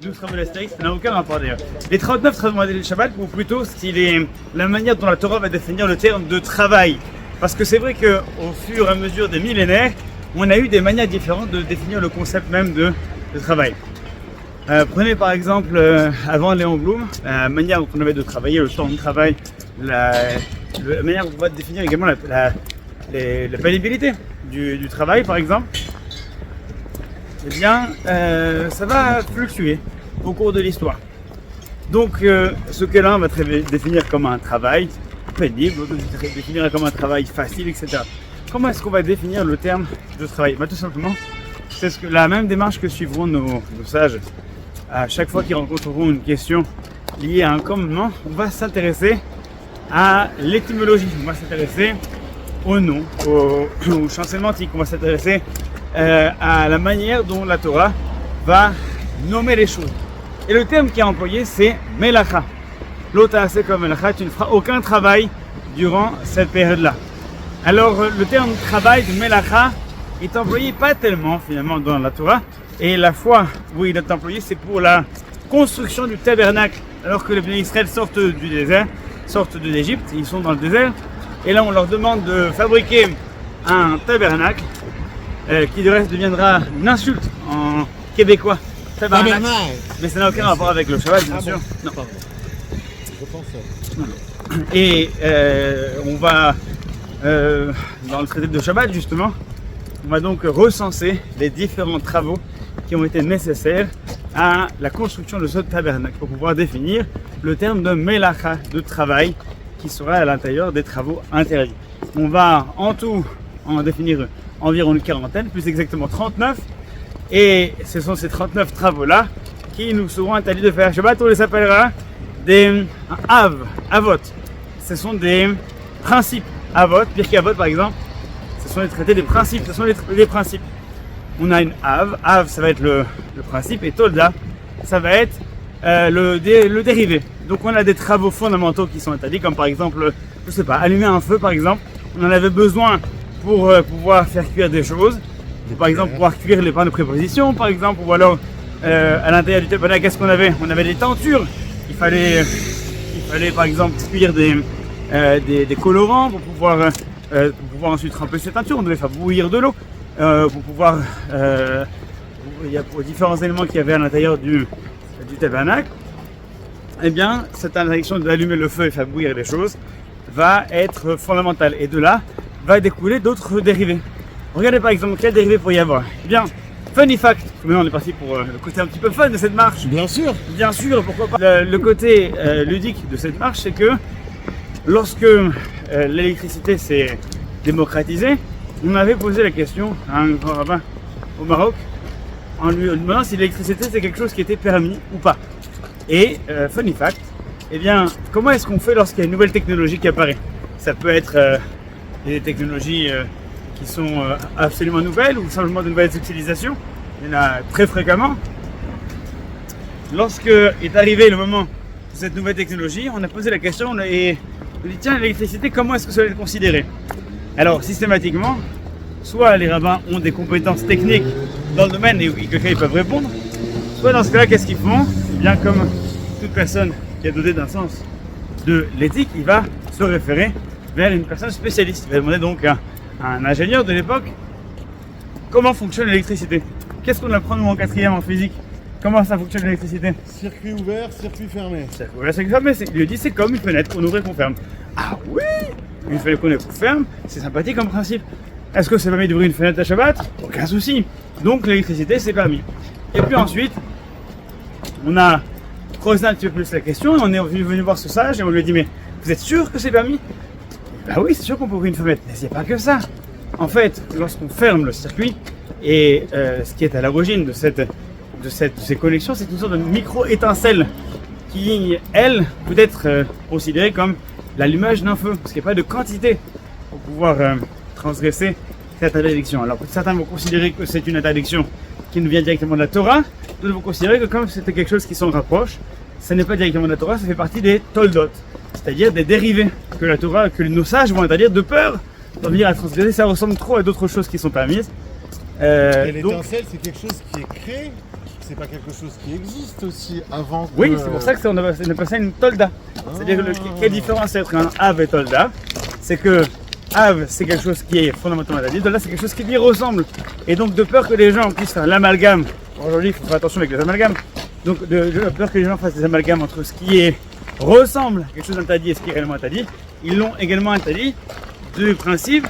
12 travaux d'Astérix, ça n'a aucun rapport d'ailleurs. Les 39 travaux du Shabbat, ou plutôt la manière dont la Torah va définir le terme de travail. Parce que c'est vrai qu'au fur et à mesure des millénaires, on a eu des manières différentes de définir le concept même de travail. Prenez par exemple, avant Léon Blum, la manière dont on avait de travailler, le temps de travail, la manière dont on va définir également la pénibilité du travail par exemple, eh bien ça va fluctuer au cours de l'histoire. Donc ce que l'un va définir comme un travail pénible, l'autre définira comme un travail facile, etc. Comment est-ce qu'on va définir le terme de travail? Tout simplement, c'est la même démarche que suivront nos sages à chaque fois qu'ils rencontreront une question liée à un commandement. On va s'intéresser à l'étymologie, on va s'intéresser au nom, au champ sémantique, on va s'intéresser à la manière dont la Torah va nommer les choses. Et le terme qui est employé, c'est Melacha. L'autre assez comme Melacha, tu ne feras aucun travail durant cette période-là. Alors le terme travail de Melacha est employé pas tellement finalement dans la Torah, et la fois où il est employé, c'est pour la construction du tabernacle, alors que les Bnei Israël sortent du désert, sortent de l'Égypte, ils sont dans le désert, et là on leur demande de fabriquer un tabernacle qui de reste deviendra une insulte en québécois. Tabernacle. Mais ça n'a aucun rapport avec le Shabbat, bien sûr. Non. Je pense. Et on va, dans le traité de Shabbat justement, on va donc recenser les différents travaux qui ont été nécessaires à la construction de ce tabernacle pour pouvoir définir le terme de Melacha, de travail, qui sera à l'intérieur des travaux interdits. On va en tout en définir environ une quarantaine, plus exactement 39, et ce sont ces 39 travaux-là qui nous seront interdits de faire. Shabbat, on les appellera des avot. Ce sont des principes. Avot, Pirkei Avot par exemple, ce sont les traités des principes, ce sont les principes. On a une Av, ça va être le principe, et Tolda, ça va être le dérivé. Donc on a des travaux fondamentaux qui sont interdits, comme par exemple, je sais pas, allumer un feu par exemple. On en avait besoin pour pouvoir faire cuire des choses, par exemple pouvoir cuire les pains de préposition par exemple, ou alors à l'intérieur du tabernacle, qu'est-ce qu'on avait? On avait des tentures, il fallait par exemple cuire des colorants pour pouvoir ensuite tremper ces teintures. On devait faire bouillir de l'eau pour pouvoir, il y a différents éléments qu'il y avait à l'intérieur du tabernacle. Eh bien, cette interdiction d'allumer le feu et faire bouillir les choses va être fondamentale, et de là va découler d'autres dérivés. Regardez par exemple quel dérivé pourrait y avoir. Eh bien, funny fact, maintenant on est parti pour le côté un petit peu fun de cette marche. Bien sûr, Pourquoi pas. Le côté ludique de cette marche, c'est que lorsque l'électricité s'est démocratisée, on avait posé la question à un grand rabbin au Maroc en lui demandant si l'électricité c'est quelque chose qui était permis ou pas. Et funny fact, eh bien, comment est-ce qu'on fait lorsqu'il y a une nouvelle technologie qui apparaît? Ça peut être des technologies qui sont absolument nouvelles ou simplement de nouvelles utilisations. Il y en a très fréquemment. Lorsque est arrivé le moment de cette nouvelle technologie, on a posé la question et on dit tiens, l'électricité, comment est-ce que ça va être considéré? Alors systématiquement, soit les rabbins ont des compétences techniques dans le domaine et auxquelles ils peuvent répondre, soit dans ce cas-là, qu'est-ce qu'ils font? Eh bien, comme toute personne qui est dotée d'un sens de l'éthique, il va se référer vers une personne spécialiste. Il va demander donc à un ingénieur de l'époque comment fonctionne l'électricité. Qu'est-ce qu'on apprend nous en quatrième en physique? Comment ça fonctionne l'électricité? circuit ouvert, circuit fermé. Circuit ouvert, circuit fermé. Il lui dit c'est comme une fenêtre qu'on ouvre et qu'on ferme. Ah oui, une fenêtre qu'on ouvre et qu'on ferme, c'est sympathique comme principe. Est-ce que c'est permis d'ouvrir une fenêtre à Shabbat? Aucun souci. Donc l'électricité c'est permis. Et puis ensuite, on a creusé un petit peu plus la question et on est venu voir ce sage et on lui a dit mais vous êtes sûr que c'est permis? Bah oui, c'est sûr qu'on peut ouvrir une fenêtre, mais c'est pas que ça. En fait, lorsqu'on ferme le circuit, et ce qui est à l'origine de ces connexions, c'est une sorte de micro-étincelle qui, elle, peut être considérée comme l'allumage d'un feu, parce qu'il n'y a pas de quantité pour pouvoir transgresser cette interdiction. Alors certains vont considérer que c'est une interdiction qui nous vient directement de la Torah, d'autres vont considérer que comme c'était quelque chose qui s'en rapproche, ce n'est pas directement de la Torah, ça fait partie des toldot, c'est-à-dire des dérivés que la Torah, que nos sages vont interdire de peur d'en venir à transgresser. Ça ressemble trop à d'autres choses qui sont permises. Et l'étincelle, c'est quelque chose qui est créé? c'est pas quelque chose qui existe aussi avant que... Oui, c'est pour ça que on appelle ça une tolda. C'est-à-dire quelle différence entre un Av et tolda, c'est que Av, c'est quelque chose qui est fondamentalement interdit, tolda, c'est quelque chose qui lui ressemble. Et donc, de peur que les gens puissent faire l'amalgame, aujourd'hui, il faut faire attention avec les amalgames, donc de peur que les gens fassent des amalgames entre ce qui ressemble à quelque chose d'interdit et ce qui est réellement interdit, ils l'ont également interdit du principe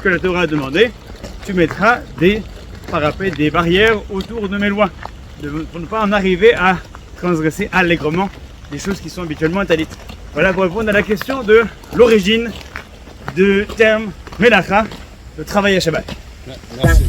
que la Torah a demandé, tu mettras des parapets, des barrières autour de mes lois, pour ne pas en arriver à transgresser allègrement des choses qui sont habituellement interdites. Voilà pour répondre à la question de l'origine du terme Melacha, le travail à Shabbat. Merci.